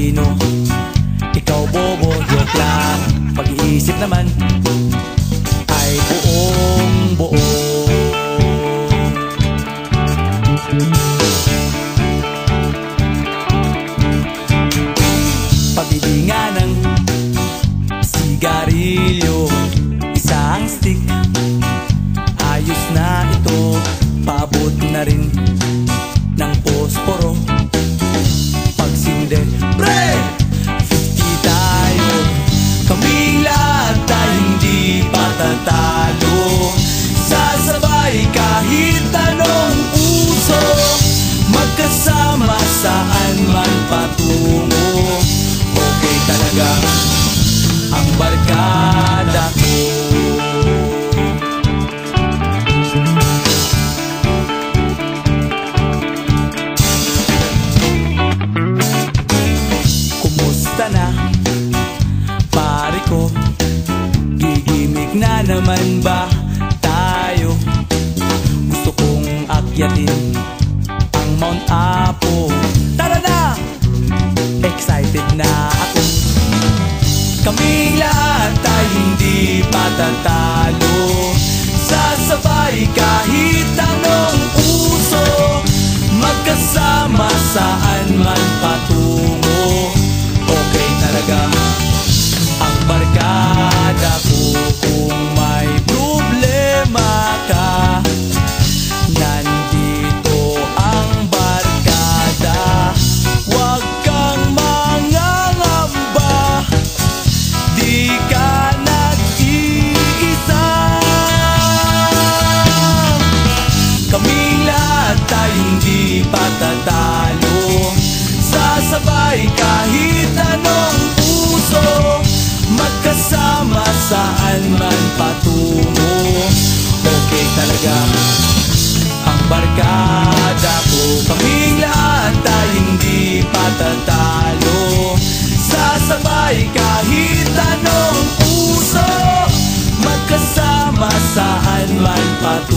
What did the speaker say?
talino, ikaw bobo, joke lang. Pag-iisip naman ay buong buo. Pabili ng sigarilyo, isang stick, ayos na ito. Paabot na rin ng posporo. Pagsinde, pre! 50 tayo, kaming lahat ay hindi patatalo. Sasabay kahit anong uso, magkasama saan man patungo. Okay talaga ang barkada ko. Kumusta na, pare ko? Gigimik na naman ba tayo? Gusto kong akyatin ang Mount Apo. Tara na! Excited na ako. Kaming lahat ay hindi patatalo. Sasabay kahit anong uso, magkasama saan man patungo. Okay talaga ang barkada ko. Kung may problema ka, nandito ang barkada. Huwag kang mangangamba, di ka nag-iisa. Kaming lahat ay hindi patatalo. Sasabay kahit anong uso, magkasama saan man patungo. Okay talaga ang barkada ko. Kaming lahat ay hindi patatalo. Sasabay kahit anong uso, magkasama saan man patungo.